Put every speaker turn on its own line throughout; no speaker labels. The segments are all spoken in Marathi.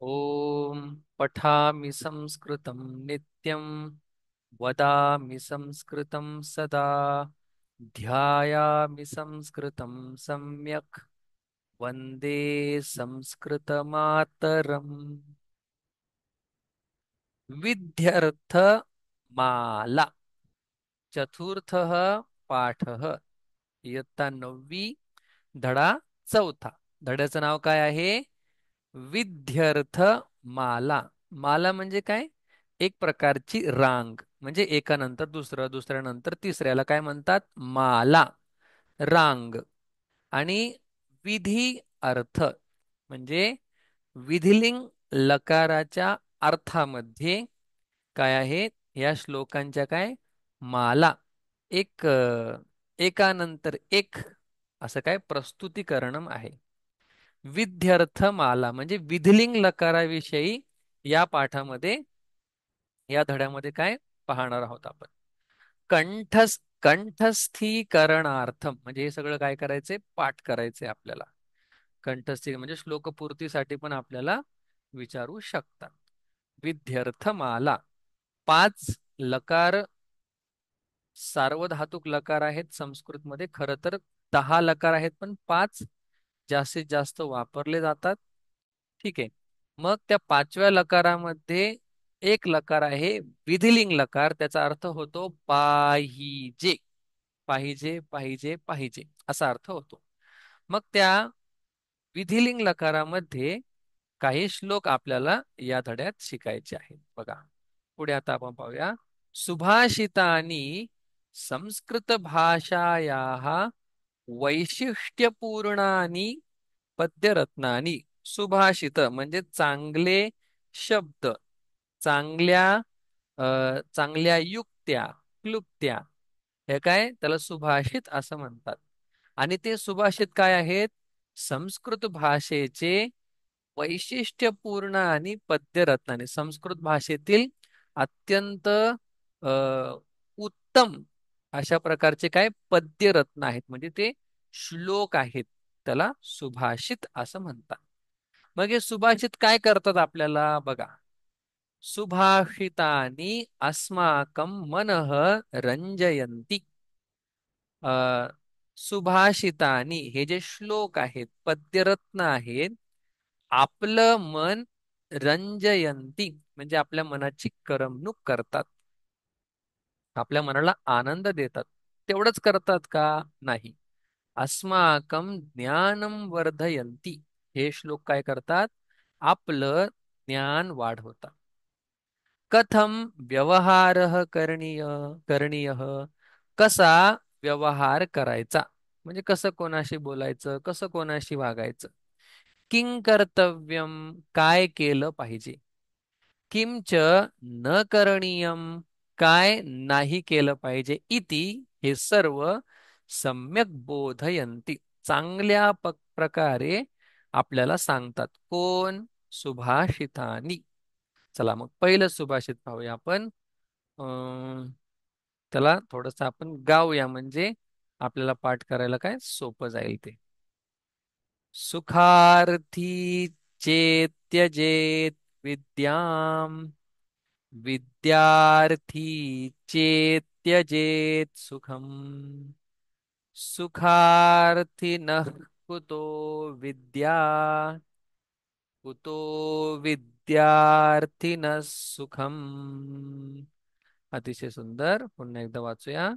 ॐ पठामि संस्कृतं नित्यं वदामि संस्कृतं सदा ध्यायामि संस्कृतं सम्यक् वन्दे संस्कृतमातरम्। विद्यार्थमाला चतुर्थः पाठः इयत्ता 9वी धडा 4. धड्याचं नाव काय आहे? विद्यार्थ माला. माला म्हणजे काय? एक प्रकारची रांग, म्हणजे एकानंतर दुसरं, दुसऱ्यानंतर तिसऱ्याला काय म्हणतात? माला, रांग. आणि विधी अर्थ म्हणजे विधिलिंग लकाराच्या अर्थामध्ये काय आहे? या श्लोकांच्या काय माला, एक एकानंतर एक असं काय प्रस्तुतीकरणम आहे. विध्यर्थमाला म्हणजे विधिलिंग लकाराविषयी या पाठामध्ये, या धड्यामध्ये काय पाहणार आहोत आपण. कंठस्थीकरणार्थम म्हणजे हे सगळं काय करायचंय? पाठ करायचंय आपल्याला. कंठस्थी म्हणजे श्लोकपूर्तीसाठी पण आपल्याला विचारू शकतात. विध्यर्थमाला 5 लकार सार्वधातुक लकार आहेत संस्कृतमध्ये. खरं तर 10 लकार आहेत, पण 5 जास्तीत जास्त वापरले जातात. ठीक आहे. मग त्या 5व्या लकारामध्ये एक लकार आहे विधिलिंग लकार. त्याचा अर्थ होतो पाहिजे. पाहिजे, पाहिजे, पाहिजे असा अर्थ होतो. मग त्या विधिलिंग लकारामध्ये काही श्लोक आपल्याला या धड्यात शिकायचे आहेत. बघा, पुढे आता आपण पाहूया. सुभाषितानी संस्कृत भाषायाः वैशिष्ट्यपूर्णानी पद्यरत्नानी. सुभाषित म्हणजे चांगले शब्द, चांगल्या चांगल्या युक्त्या, क्लुप्त्या, हे काय त्याला सुभाषित असं म्हणतात. आणि ते सुभाषित काय आहेत? संस्कृत भाषेचे वैशिष्ट्यपूर्ण आणि पद्यरत्नाने, संस्कृत भाषेतील अत्यंत उत्तम अशा प्रकारचे काय पद्यरत्न आहेत, म्हणजे ते श्लोक आहेत, त्याला सुभाषित असं म्हणतात. मग हे सुभाषित काय करतात आपल्याला बघा. सुभाषितानी अस्माकं मनः रंजयन्ति. अ, सुभाषितानी हे जे श्लोक आहेत, पद्यरत्न आहेत, आपलं मन रंजयंती म्हणजे आपल्या मनाची करमणूक करतात, आपल्या मनाला आनंद देतात. तेवढंच करतात का? नाही. अस्माकं ज्ञानम वर्धयंती. हे श्लोक काय करतात? आपलं ज्ञान वाढवतात. कथम व्यवहारः करणीय, कसा व्यवहार करायचा, म्हणजे कसं कोणाशी बोलायचं, कसं कोणाशी वागायचं. किं कर्तव्यम काय केलं पाहिजे. किंच न करणीयम काय नाही केलं पाहिजे. इति हे सर्व सम्यक बोधयंती चांगल्या प्रकारे आपल्याला सांगतात. कोण? सुभाषितानी. चला मग पहिलं सुभाषित पाहूया आपण. अं, त्याला थोडस आपण गाऊया, म्हणजे आपल्याला पाठ करायला काय सोपं जाईल ते. सुखार्थी चेत्यजेत विद्याम, विद्यार्थी चेत्यजेत सुखम, सुखार्थिनः कुतो विद्या, कुतो विद्यार्थिनः सुखम. अतिशय सुंदर. पुन्हा एकदा वाचूया.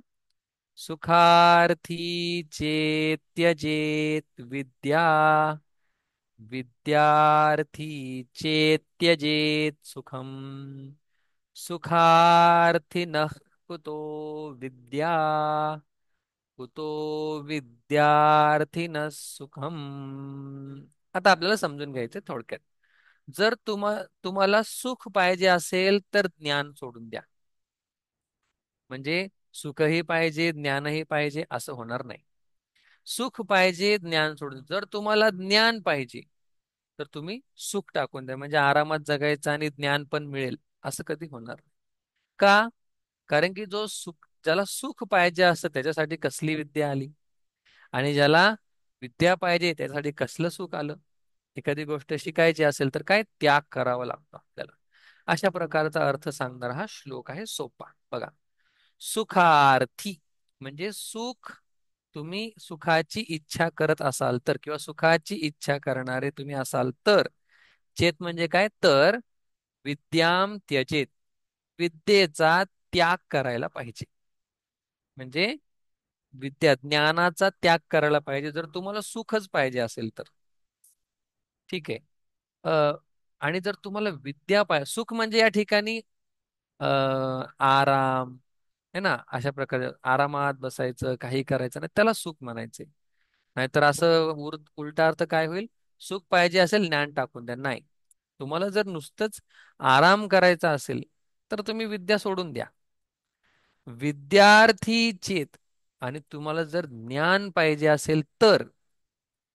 सुखार्थी चेत्यजेत विद्या, विद्यार्थी चेत्यजेत सुखम, सुखार्थिनः कुतो विद्या, कुतो विद्यार्थिनः सुखम. आता आपल्याला समजून घ्यायचं थोडक्यात. जर तुम्हाला सुख पाहिजे असेल तर ज्ञान सोडून द्या. म्हणजे सुखही पाहिजे, ज्ञानही पाहिजे असं होणार नाही. सुख पाहिजे, ज्ञान सोडून. जर तुम्हाला ज्ञान पाहिजे तर तुम्ही सुख टाकून द्या, म्हणजे आरामात जगायचं आणि ज्ञान पण मिळेल असं कधी होणार नाही. का? कारण की ज्याला सुख पाहिजे असतं त्याच्यासाठी कसली विद्या आली, आणि ज्याला विद्या पाहिजे त्याच्यासाठी कसलं सुख आलं. एखादी गोष्ट शिकायची असेल तर काय त्याग करावा लागतो आपल्याला. अशा प्रकारचा अर्थ सांगणारा हा श्लोक आहे सोपा. बघा, सुखार्थी म्हणजे सुख, तुम्ही सुखाची इच्छा करत असाल तर, किंवा सुखाची इच्छा करणारे तुम्ही असाल तर, चेत म्हणजे काय तर, विद्याम त्यजेत, विद्येचा त्याग करायला पाहिजे. म्हणजे विद्या ज्ञानाचा त्याग करायला पाहिजे जर तुम्हाला सुखच पाहिजे असेल तर. ठीक आहे. अ, आणि जर तुम्हाला विद्या पाहिजे, सुख म्हणजे या ठिकाणी आराम है ना, अशा प्रकारे आरामात बसायचं, काही करायचं नाही, त्याला सुख म्हणायचे. नाहीतर असं उलटा अर्थ काय होईल, सुख पाहिजे असेल ज्ञान टाकून द्या, नाही. तुम्हाला जर नुसतंच आराम करायचा असेल तर तुम्ही विद्या सोडून द्या. विद्यार्थी चेत, आणि तुम्हाला जर ज्ञान पाहिजे असेल तर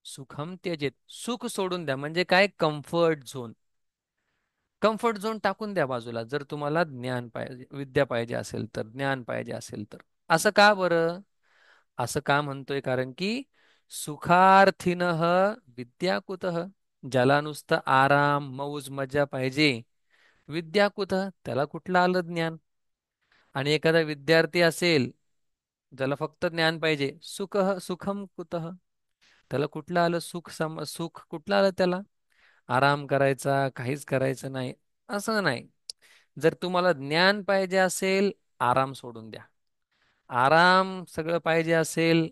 सुखम त्यजेत, सुख सोडून द्या. म्हणजे काय, कम्फर्ट झोन, कम्फर्ट झोन टाकून द्या बाजूला, जर तुम्हाला ज्ञान पाहिजे, विद्या पाहिजे असेल तर, ज्ञान पाहिजे असेल तर. असं का बरं? असं का म्हणतोय, कारण की सुखार्थिनः विद्या कुतः, ज्याला नुसतं आराम मौज मजा पाहिजे, विद्या कुतः, त्याला कुठलं आलं ज्ञान. आणि एखादा विद्यार्थी असेल ज्याला फक्त ज्ञान पाहिजे, सुखम कुतः, त्याला कुठलं आलं सुख, सुख कुठलं आलं त्याला, आराम करायचा, काहीच करायचं नाही, असं नाही. जर तुम्हाला ज्ञान पाहिजे असेल, आराम सोडून द्या. आराम सगळं पाहिजे असेल,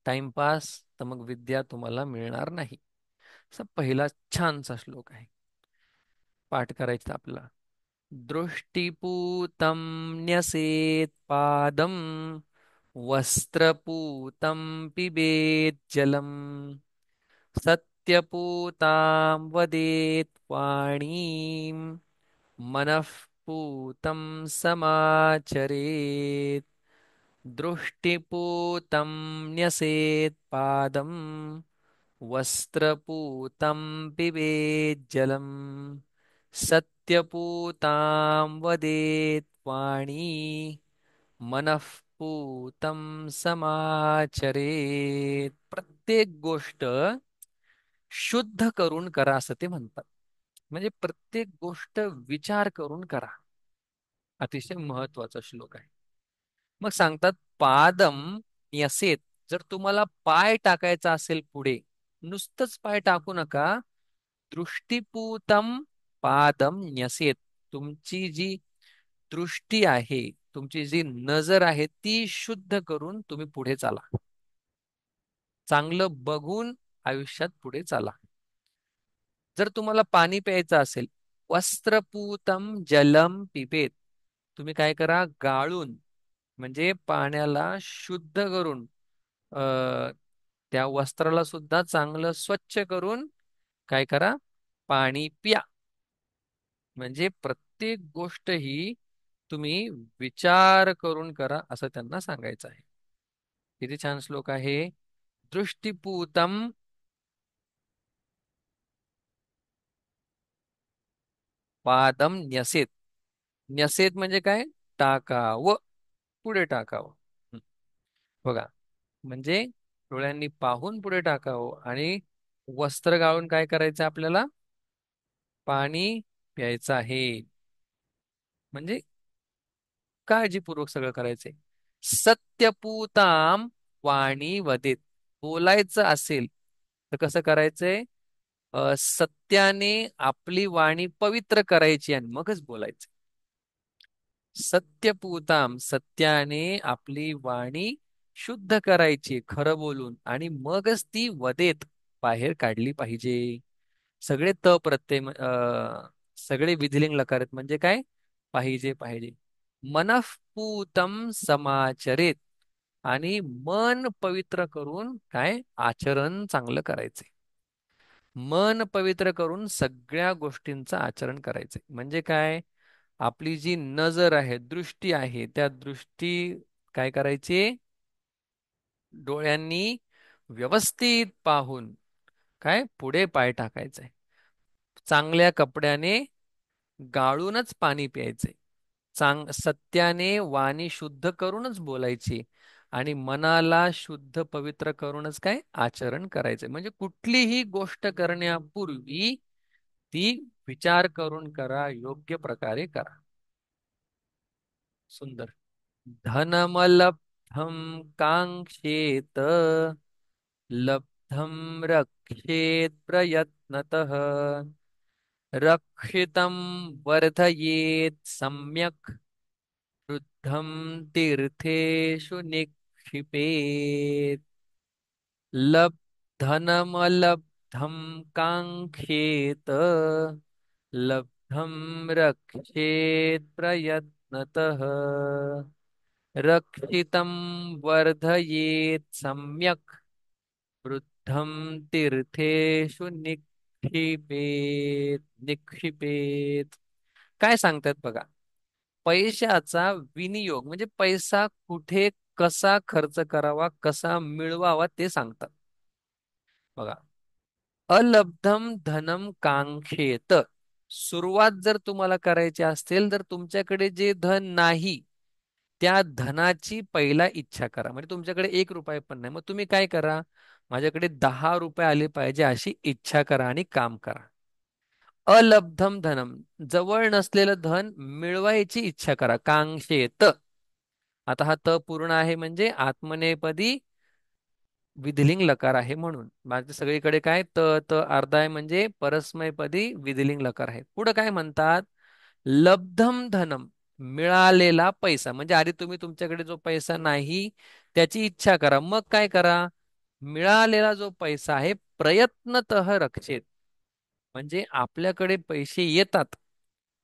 टाइमपास, तर मग विद्या तुम्हाला मिळणार नाही. असा पहिला छानसा श्लोक आहे, पाठ करायचा आपला. दृष्टिपूतं न्यसेत् पादं, वस्त्रपूतं पिबेत् जलम्, सत्यपूतां वदेत् वाणीं, मनःपूतं समाचरेत्. दृष्टिपूतं न्यसेत् पादं, वस्त्रपूतं पिबेज्जलम्, सत्यपूतां वदेत् वाणी, मनःपूतं समाचरेत्. प्रत्येक गोष्ट शुद्ध करून करा असं ते म्हणतात. म्हणजे प्रत्येक गोष्ट विचार करून करा. अतिशय महत्वाचा श्लोक आहे. मग सांगतात, पादम न्यसेत, जर तुम्हाला पाय टाकायचा असेल पुढे, नुसतंच पाय टाकू नका. दृष्टिपूतम पादम न्यसेत, तुमची जी दृष्टी आहे, तुमची जी नजर आहे, ती शुद्ध करून तुम्ही पुढे चाला. चांगलं बघून आयुष्यात पुढे चाला. जर तुम्हाला पाणी प्यायचं असेल, वस्त्रपूतम जलम पिबेत, तुम्ही काय करा, गाळून, म्हणजे पाण्याला शुद्ध करून, अ, त्या वस्त्राला सुद्धा चांगलं स्वच्छ करून काय करा, पाणी प्या. म्हणजे प्रत्येक गोष्ट ही तुम्ही विचार करून करा असं त्यांना सांगायचं आहे. किती छान श्लोक आहे. दृष्टिपूतम पादम न्यसेत, न्यसेत म्हणजे काय, टाकावं, पुढे टाकावं. हं, बघा, म्हणजे डोळ्यांनी पाहून पुढे टाकावं, आणि वस्त्र गाळून काय करायचं आपल्याला, पाणी प्यायचं आहे. म्हणजे काळजीपूर्वक सगळं करायचंय. सत्यपूताम वाणी वदेत, बोलायचं असेल तर कसं करायचंय, सत्याने आपली वाणी पवित्र करायची आणि मगच बोलायचं. सत्यपूताम, सत्याने आपली वाणी शुद्ध करायची खरं बोलून, आणि मगच ती वदेत, बाहेर काढली पाहिजे. सगळे त प्रत्यय सगळे विधिलिंग लकार आहेत. म्हणजे काय, पाहिजे पाहिजे. मनःपूतम समाचरेत, आणि मन पवित्र करून काय, आचरण चांगलं करायचे. मन पवित्र करून सगळ्या गोष्टींचं आचरण करायचंय. म्हणजे काय, आपली जी नजर आहे, दृष्टी आहे, त्या दृष्टी काय करायची, डोळ्यांनी व्यवस्थित पाहून काय पुढे पाय टाकायचंय. चांगल्या कपड्याने गाळूनच पाणी प्यायचे. सत्याने वाणी शुद्ध करूनच बोलायची. आणि मनाला शुद्ध पवित्र करूनच काय आचरण करायचंय. म्हणजे कुठलीही गोष्ट करण्यापूर्वी ती विचार करून करा, योग्य प्रकारे करा. सुंदर. धनमलब्धम कांक्षेत लब्धम रक्षेत प्रयत्नतः रक्षितं वर्धयेत् सम्यक् वृद्धं तीर्थेषु निक्षिपेत् धनमलब्धं काङ्क्षेत लब्धं रक्षेत् प्रयत्नतः रक्षितं वर्धयेत् सम्यक् वृद्धं तीर्थेषु निक्षिपेत. काय सांगतात बघा. पैशाचा विनियोग म्हणजे पैसा कुठे कसा खर्च करावा, कसा मिळवावा ते सांगतात बघा. अलब्धम धनम कांक्षेत. सुरुवात जर तुम्हाला करायची असेल तर तुमच्याकडे जे धन नाही त्या धनाची पहिला इच्छा करा. म्हणजे तुमच्याकडे 1 रुपया पण नाही, मग तुम्ही काय करा, माझ्याकडे 10 रुपये आले पाहिजे अशी इच्छा करा आणि काम करा. अलब्धम धनम, जवळ नसलेलं धन मिळवायची इच्छा करा. कांक्षेत. आता हा त पूर्ण आहे म्हणजे आत्मनेपदी विधिलिंग लकार आहे म्हणून. बाकी सगळीकडे काय त त अर्धा आहे म्हणजे परस्मैपदी विधिलिंग लकार आहे. पुढे काय म्हणतात, लब्धम धनम, मिळालेला पैसा. म्हणजे आधी तुम्ही तुमच्याकडे जो पैसा नाही त्याची इच्छा करा, मग काय करा, मिळालेला जो पैसा आहे प्रयत्नतः रक्षेत. म्हणजे आपल्याकडे पैसे येतात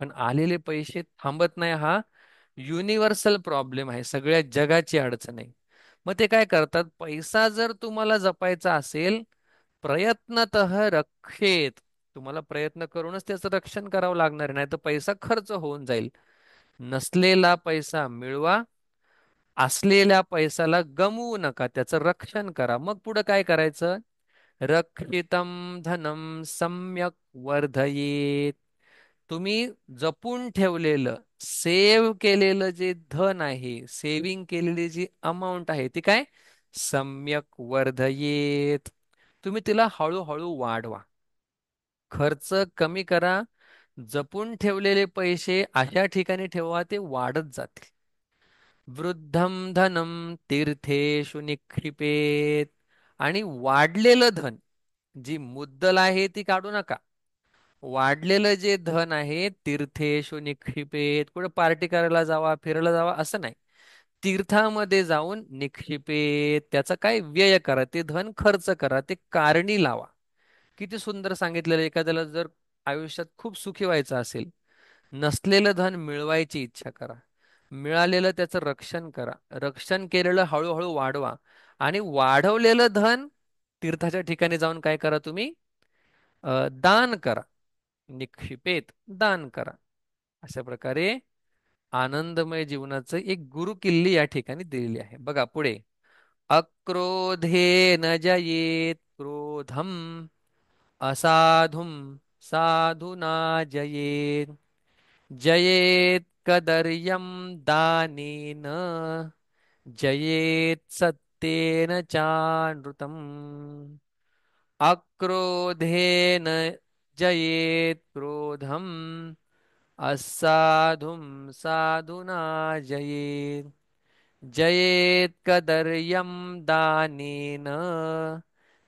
पण आलेले पैसे थांबत नाही, हा युनिव्हर्सल प्रॉब्लेम आहे, सगळ्या जगाची अडचण आहे. मग ते काय करतात, पैसा जर तुम्हाला जपायचा असेल प्रयत्नतः रक्षेत, तुम्हाला प्रयत्न करूनच त्याचं रक्षण करावं लागणार, नाही तर पैसा खर्च होऊन जाईल. नसलेला पैसा मिळवा, असलेल्या पैशाला गमवू नका, त्याचं रक्षण करा. मग पुढे काय करायचं, रक्षितम धनम सम्यक वर्धयेत. तुम्ही जपून ठेवलेलं, सेव्ह केलेलं जे धन आहे, सेव्हिंग केलेली जी अमाऊंट आहे ती काय सम्यक वर्धयेत, तुम्ही तिला हळूहळू वाढवा. खर्च कमी करा. जपून ठेवलेले पैसे अशा ठिकाणी ठेवा ते वाढत जातील. वृद्धम धनम तीर्थेषु निक्षिपेत. आणि वाढलेलं धन, जी मुद्दल आहे ती काढू नका. वाढलेलं जे धन आहे तीर्थेषु निक्षिपेत, कुठे पार्टी करायला जावा, फिरायला जावा असं नाही. तीर्थामध्ये जाऊन निक्षिपेत, त्याचा काय व्यय करा, ते धन खर्च करा, ते कारणी लावा. किती सुंदर सांगितलेलं. एखाद्याला जर आयुष्यात खूप सुखी व्हायचं असेल, नसलेलं धन मिळवायची इच्छा करा, मिळालेलं त्याचं रक्षण करा, रक्षण केलेलं हळूहळू वाढवा, आणि वाढवलेलं धन तीर्थाच्या ठिकाणी जाऊन काय करा तुम्ही, दान करा. निक्षिपेत, दान करा. अशा प्रकारे आनंदमय जीवनाचं एक गुरुकिल्ली या ठिकाणी दिलेली आहे. बघा पुढे, अक्रोधे न जयेत क्रोधम असाधुम साधुना जयेत जयेत कदर्यम दानेन जयेत सत्येन चानृतम् अक्रोधेन जयेत क्रोधम असाधुम साधुना जयेत जयेत कदर्यम दानेन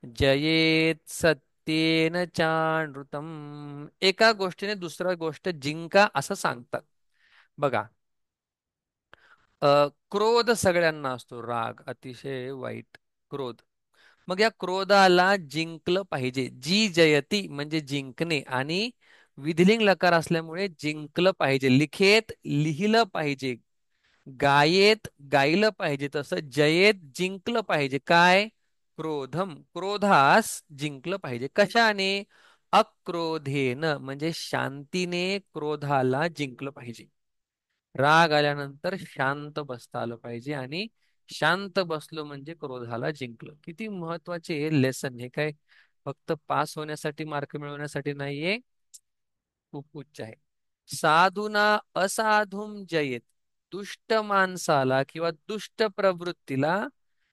जयेत सत्येन चानृतम. एका गोष्टीने दुसरा गोष्ट जिंका असं सांगतात बघा. क्रोध सगळ्यांना असतो, राग अतिशय वाईट, क्रोध. मग या क्रोधाला जिंकलं पाहिजे. जी जयती म्हणजे जिंकणे, आणि विधिलिंग लकार असल्यामुळे जिंकलं पाहिजे. लिखेत लिहिलं पाहिजे, गायेत गायलं पाहिजे, तसं जयेत जिंकलं पाहिजे. काय, क्रोधम, क्रोधास जिंकलं पाहिजे. कशाने, अक्रोधेन म्हणजे शांतीने क्रोधाला जिंकलं पाहिजे. राग आल्यानंतर शांत बसता आलं पाहिजे, आणि शांत बसलो म्हणजे क्रोधाला जिंकलं. किती महत्वाचे लेसन हे, काय फक्त पास होण्यासाठी, मार्क मिळवण्यासाठी नाहीये, खूप उच्च आहे. साधूना असाधुम जयेत. दुष्ट माणसाला किंवा दुष्ट प्रवृत्तीला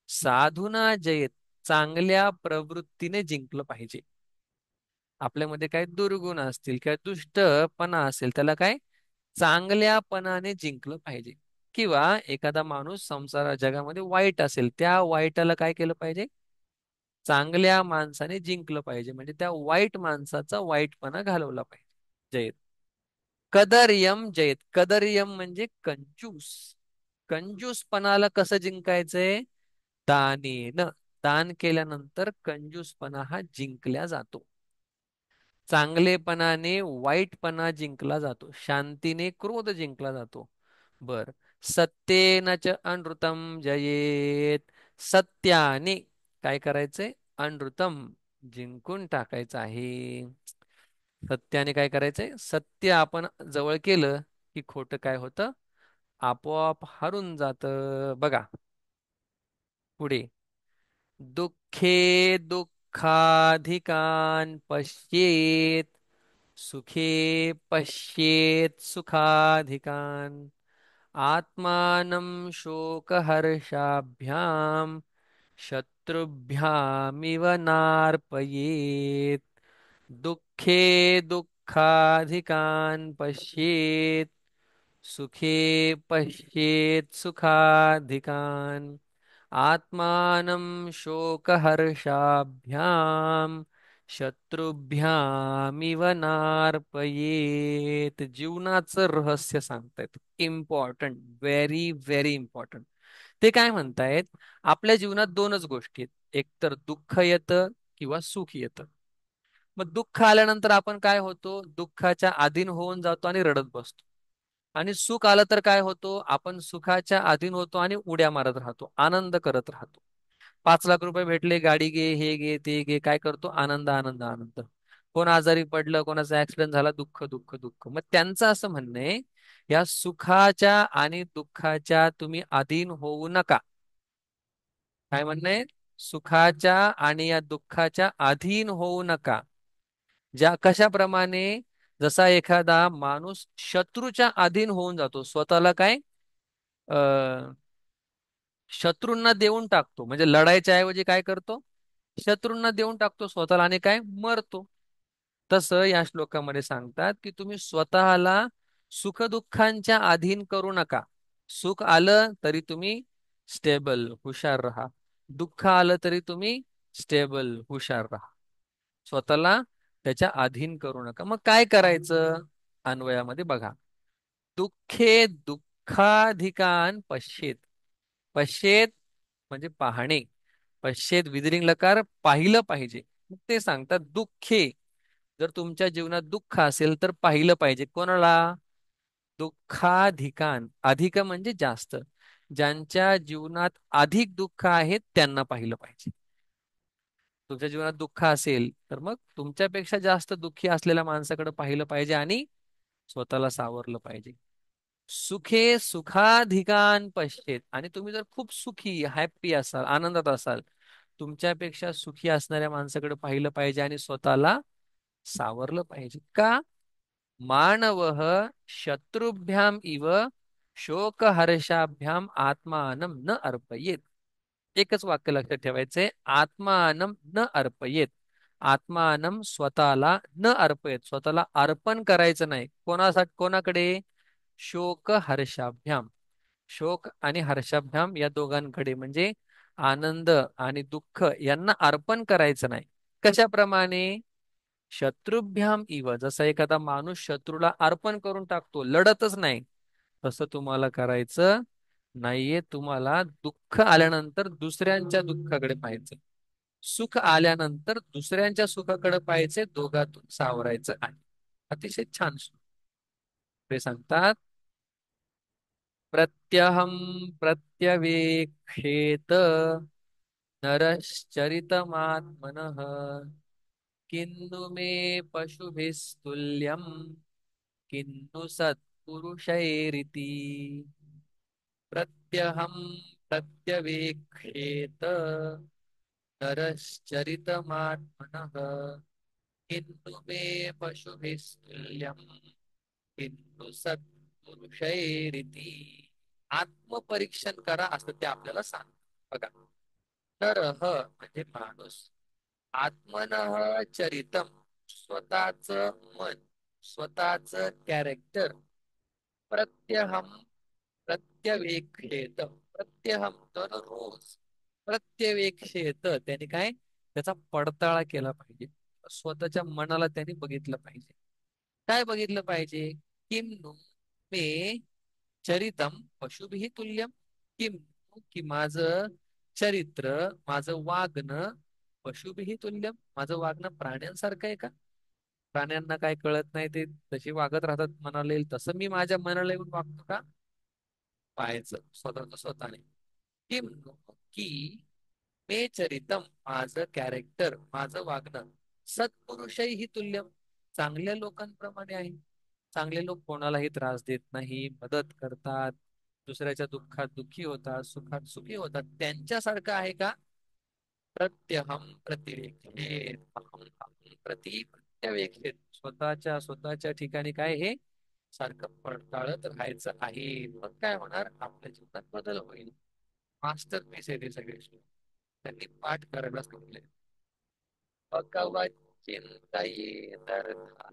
साधूना जयेत, चांगल्या प्रवृत्तीने जिंकलं पाहिजे. आपल्यामध्ये काही दुर्गुण असतील किंवा दुष्टपणा असेल, त्याला काय चांगल्यापणाने जिंकलं पाहिजे. किंवा एखादा माणूस संसार जगामध्ये वाईट असेल, त्या वाईटाला काय केलं पाहिजे, चांगल्या माणसाने जिंकलं पाहिजे. म्हणजे त्या वाईट माणसाचा वाईटपणा घालवला पाहिजे. जयत. कदर्यम जयत. कदर्यम म्हणजे कंजूस. कंजूसपणाला कसं जिंकायचंय? दानेन. दान केल्यानंतर कंजूसपणा हा जिंकल्या जातो. चांगलेपणाने वाईटपणा जिंकला जातो. शांतीने क्रोध जिंकला जातो. बर. सत्येन च अनृतम जयेत. सत्याने काय करायचंय? अनृतम जिंकून टाकायचं आहे. सत्याने काय करायचंय? सत्य आपण जवळ केलं की खोटं काय होतं? आपोआप हरून जातं. बघा पुढे. दुःखे दुःखाधिकान् पश्येत, सुखे पश्येत सुखाधिकान्, आत्मानं शोकहर्षाभ्याम शत्रुभ्यामिव नार्पयेत. दुःखे दुःखाधिकान् पश्येत, सुखे पश्येत सुखाधिकान्, आत्मानं शोकहर्षाभ्याम शत्रुभ्यामिव नार्पयेत. जीवनाचं रहस्य सांगतायत. Important, very very important. ते काय म्हणतायत? आपल्या जीवनात दोनच गोष्टी आहेत, एक तर दुःख येतं किंवा सुख येतं. मग दुःख आल्यानंतर आपण काय होतो? दुःखाच्या अधीन होऊन जातो आणि रडत बसतो. आणि सुख आलं तर काय होतो? आपण सुखाच्या अधीन होतो आणि उड्या मारत राहतो, आनंद करत राहतो. 5 लाख रुपये भेटले, गाडी घे, हे घे, ते घे, काय करतो? आनंद आनंद आनंद. कोण आजारी पडलं, कोणाचा ऍक्सिडेंट झाला, दुःख दुःख दुःख. मग त्यांचं असं म्हणणं आहे, या सुखाच्या आणि दुःखाच्या तुम्ही अधीन होऊ नका. काय म्हणणं? सुखाच्या आणि या दुःखाच्या अधीन होऊ नका. ज्या कशाप्रमाणे? जसा एखादा माणूस शत्रूच्या अधीन होऊन जातो, स्वतःला काय अ शत्रूंना देऊन टाकतो, म्हणजे लढायच्या ऐवजी काय करतो? शत्रूंना देऊन टाकतो स्वतःला आणि काय मरतो. तसं या श्लोकामध्ये सांगतात की तुम्ही स्वतःला सुखदुःखांच्या अधीन करू नका. सुख आलं तरी तुम्ही स्टेबल हुशार राहा, दुःख आलं तरी तुम्ही स्टेबल हुशार राहा. स्वतःला त्याच्या अधीन करू नका. मग काय करायचं? अन्वयामध्ये बघा. दुःखे दुःखाधिकान पश्येत. पश्येत म्हणजे पाहणे. पश्चेत विदिलिंग लकार, पाहिलं पाहिजे. मग ते सांगतात दुःखे. जर तुमच्या जीवनात दुःख असेल तर पाहिलं पाहिजे. कोणाला? दुःखाधिकान. अधिक म्हणजे जास्त. ज्यांच्या जीवनात अधिक दुःख आहे त्यांना पाहिलं पाहिजे. तुमच्या जीवनात दुःख असेल तर मग तुमच्यापेक्षा जास्त दुःखी असलेल्या माणसाकडे पाहिलं पाहिजे आणि स्वतःला सावरलं पाहिजे. सुखे सुखाधिकान पश्चेत. आणि तुम्ही जर खूप सुखी हॅप्पी असाल, आनंदात असाल, तुमच्यापेक्षा सुखी असणाऱ्या माणसाकडे पाहिलं पाहिजे आणि स्वतःला सावरलं पाहिजे. का? मानवः शत्रुभ्याम इव शोकहर्षाभ्याम आत्मानं न अर्पयेत. एकच वाक्य लक्षात ठेवायचंय. आत्मानं न अर्पयेत. आत्मानं स्वतःला न अर्पयेत. स्वतःला अर्पण करायचं नाही. कोणासाठी? कोणाकडे? शोक हर्षाभ्याम. शोक आणि हर्षाभ्याम या दोघांकडे, म्हणजे आनंद आणि दुःख यांना अर्पण करायचं नाही. कशाप्रमाणे? शत्रुभ्याम इव. जसा एखादा माणूस शत्रूला अर्पण करून टाकतो, लढतच नाही, तसं तुम्हाला करायचं नाहीये. तुम्हाला दुःख आल्यानंतर दुसऱ्यांच्या दुःखाकडे पाहायचं, सुख आल्यानंतर दुसऱ्यांच्या सुखाकडे पाहायचे, दोघातून सावरायचं आहे. अतिशय छान श्लोक. ते सांगतात प्रत्यहम प्रत्यवेक्षेत नरश्चरितमात्मनः, किन्नु मे पशुभिस्तुल्यम्, किन्नु सत्पुरुषैरिति. प्रत्यहं प्रत्यवेक्षेत नरश्चरितमात्मनः, किन्नु मे पशुभिस्तुल्यम्, किन्तु सत्पुरुषैरिति. आत्मपरीक्षण करा असं ते आपल्याला सांग. बघा, नरः म्हणजे माणूस, आत्मनः चरितम, स्वतःच मन, स्वतःच कॅरेक्टर, प्रत्यहम, प्रत्यवेक्षेत, प्रत्यहम दररोज, प्रत्यवेक्षेत त्याने काय, त्याचा पडताळा केला पाहिजे. स्वतःच्या मनाला त्याने बघितलं पाहिजे. काय बघितलं पाहिजे? किम नु मे चरितम पशुभिः तुल्यम, किम, की माझं चरित्र, माझं वागणं पशुभिः तुल्यम, माझं वागणं प्राण्यांसारखं आहे का? प्राण्यांना काय कळत नाही, ते तशी वागत राहतात मनाला येईल तसं, मी माझ्या मनाला येऊन वागतो का? पाहायचं स्वतःच स्वतःने. किम, की मे चरितम, माझं कॅरेक्टर, माझं वागणं सत्पुरुषही तुल्यम, चांगल्या लोकांप्रमाणे आहे. चांगले लोक कोणालाही त्रास देत नाही, मदत करतात, दुसऱ्याच्या दुःखात दुःखी होतात, सुखात सुखी होतात, त्यांच्यासारखं आहे का? प्रत्यहम प्रतिवेक्षेत, अहम अहम प्रति प्रत्यवेक्षेत, स्वतःच्या ठिकाणी काय हे सारखं पडताळत राहायचं आहे. मग काय होणार? आपल्या जीवनात बदल होईल. मास्टर पीस आहे ते सगळे श्लोक. त्यांनी पाठ करायला सांगितले. भगवत चिंतयेतर्था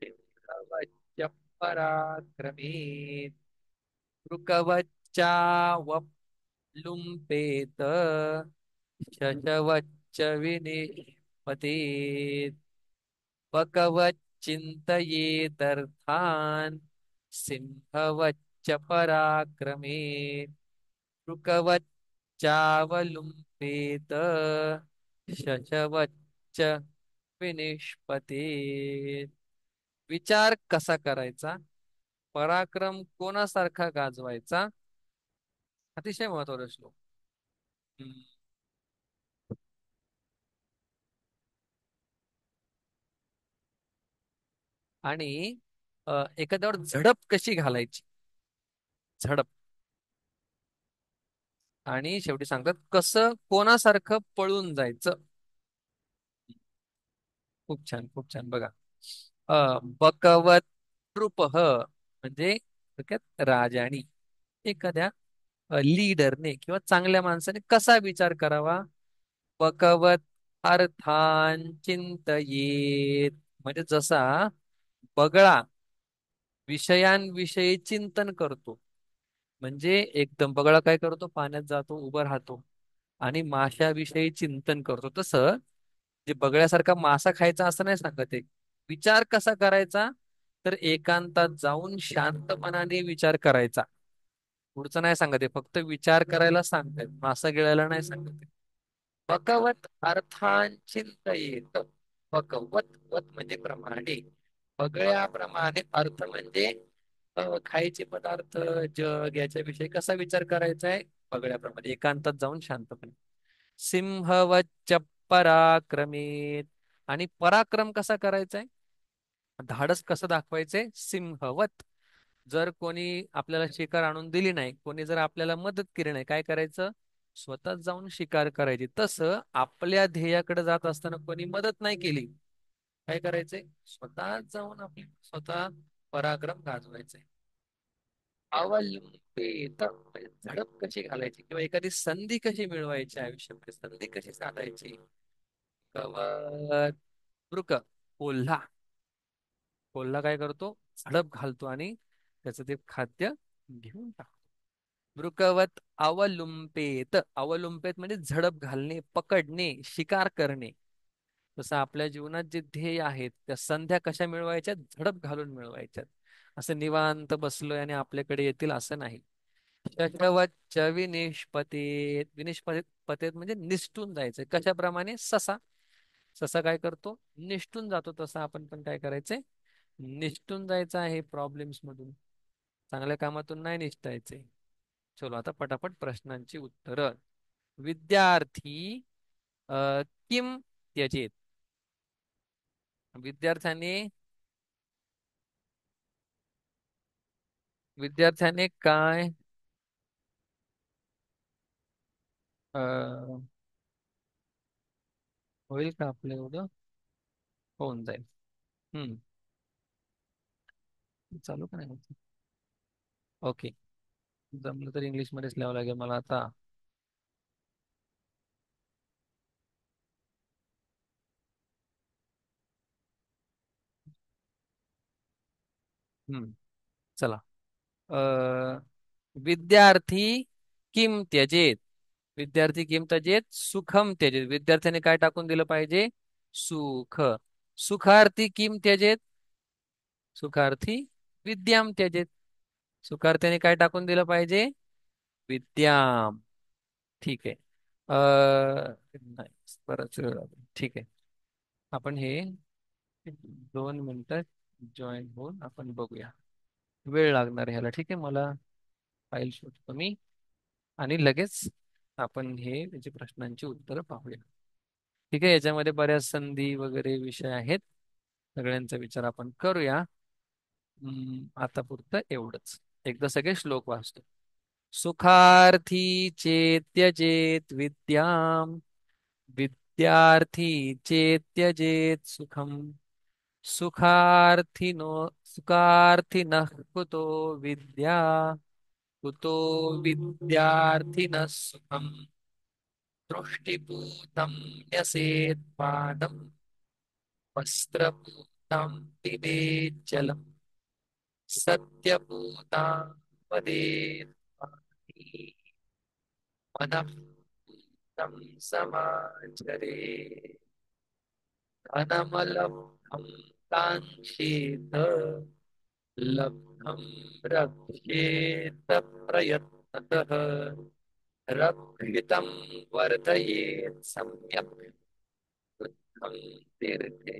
सिंहवच्च पराक्रमे, ऋकवच्चावलुम्पेत, शशवच्च विनिष्पतेत्, भगवच्चिन्तयेदर्थान् सिंहवच्च पराक्रमे, ऋकवच्चावलुम्पेत, शशवच्च विनिष्पतेत्. विचार कसा करायचा, पराक्रम कोणासारखा गाजवायचा, अतिशय महत्वाचा श्लोक. हम्म. आणि एखाद्यावर झडप कशी घालायची, झडप. आणि शेवटी सांगतात कसं कोणासारखं पळून जायचं. खूप छान, खूप छान. बघा, बकवत नृपः म्हणजे थोडक्यात राजानी, एखाद्या लीडरने किंवा चांगल्या माणसाने कसा विचार करावा. बकवत अर्थान चिंतयेत, म्हणजे जसा बगळा विषयांविषयी चिंतन करतो. म्हणजे एकदम बगळा काय करतो, पाण्यात जातो, उभं राहतो आणि माशाविषयी चिंतन करतो. तसं जे बगळ्यासारखा मासा खायचा असं नाही सांगत आहे. विचार कसा करायचा, तर एकांतात जाऊन शांतपणाने विचार करायचा. पुढचं नाही सांगत आहे, फक्त विचार करायला सांगतायत, मासा गिळायला नाही सांगत आहे. बकवत अर्थान चिंतयेत, बकवत, वत म्हणजे प्रमाणे, बगळ्याप्रमाणे, अर्थ म्हणजे खायचे पदार्थ, जग याच्याविषयी कसा विचार करायचा आहे, बगळ्याप्रमाणे एकांतात जाऊन शांतपणे. सिंहवच्च पराक्रमेत, आणि पराक्रम कसा करायचा आहे, धाडस कसं दाखवायचंय, सिंहवत. जर कोणी आपल्याला शिकार आणून दिली नाही, कोणी जर आपल्याला मदत केली नाही, काय करायचं, स्वतःच जाऊन शिकार करायची. तसं आपल्या ध्येयाकडे जात असताना कोणी मदत नाही केली, काय करायचंय, स्वतः जाऊन आपली स्वतः पराक्रम गाजवायचे. अवलंबित म्हणजे झडप कशी घालायची किंवा एखादी संधी कशी मिळवायची, आयुष्यामध्ये संधी कशी साधायची. कवच, वृक, कोल्हा. कोल्हा काय करतो, झडप घालतो आणि त्याचं ते खाद्य घेऊन टाकतो. वृकवत अवलुंपेत, अवलुंपेत म्हणजे झडप घालणे, पकडणे, शिकार करणे. तसं आपल्या जीवनात जे ध्येय आहेत, त्या संध्या कशा मिळवायच्या, झडप घालून मिळवायच्यात. असं निवांत बसलोय आणि आपल्याकडे येतील असं नाही. शशवच्च विनिष्पतेत, विनिष्पतेत पतेत म्हणजे निसटून जायचंय. कशाप्रमाणे, ससा. ससा काय करतो, निसटून जातो, तसं आपण पण काय करायचंय, निसटून जायचं आहे प्रॉब्लेम्स मधून, चांगल्या कामातून नाही निसटायचे. चलो आता पटापट प्रश्नांची उत्तरं. विद्यार्थी किम त्यजेत, विद्यार्थ्याने, विद्यार्थ्याने काय, अ, होईल का आपलं एवढं, होऊन जाईल. हम्म. चालू का नाही होत? ओके. जमलं तर इंग्लिश मध्येच लिहावं लागेल मला आता. हम्म. चला. अ, विद्यार्थी किम त्यजेत. विद्यार्थी किम त्यजेत सुखम त्यजेत. विद्यार्थ्याने काय टाकून दिलं पाहिजे? सुख. सुखार्थी किम त्यजेत. सुखार्थी विद्याम त्यजेत. सुखार्थ्याने काय टाकून दिलं पाहिजे? विद्याम. ठीक आहे. नाही, बराच वेळ लागेल. ठीक आहे. आपण हे 2 मिनिटं जॉईन होऊन आपण बघूया. वेळ लागणार आहे ह्याला. ठीक आहे. मला फाईल शोधतो मी आणि लगेच आपण हे त्याची प्रश्नांची उत्तरं पाहूया. ठीक आहे. याच्यामध्ये बऱ्याच संधी वगैरे विषय आहेत. सगळ्यांचा विचार आपण करूया. आता पुरतं एवढंच. एकदा सगळे श्लोक वाचतो. सुखार्थी चेत्यजेत विद्याम. विद्यार्थी चेत्यजेत सुखम. सुखार्थिनो सुखार्थिनः कुतो विद्या. कुतो विद्यार्थिनः सुखम्. दृष्टिपूतं न्यसेत्पादम्. वस्त्रपूतं पिबेत् जलम्. सत्यपूतां वदेत् पाणी। मनः पूतं समाचरेत्। धनमलब्धं काङ्क्षेत। लब्धं रक्षेत प्रयत्नतः। रक्षितं वर्धयेत् सम्यक्। बुद्धं तीर्थे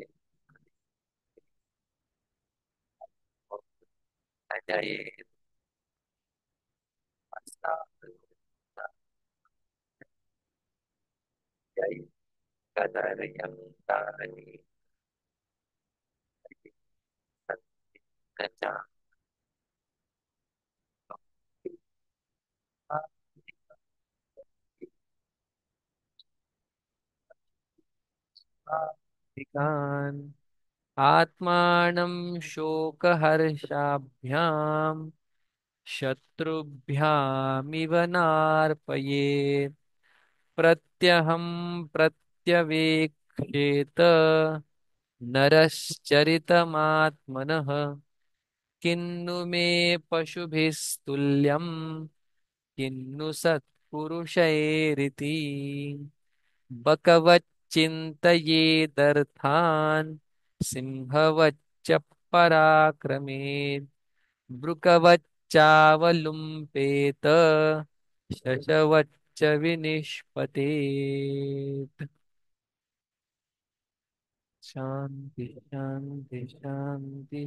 अजयेत्। कदर्यं तानि सात्विकान्। आत्मानं शोकहर्षाभ्याम् शत्रुभ्यामिव नार्पयेत्। प्रत्यहं प्रत्यवेक्षेत नरश्चरितमात्मनः। किन्नु मे पशुभिस्तुल्यम्। किन्नु सत्पुरुषैरिति। बकवच्चिन्तयेदर्थान् सिंहवच्च पराक्रमे। वृकवच्चावलुम्पेत शशवच्च विनिष्पतेत्। शांति शांति शांति।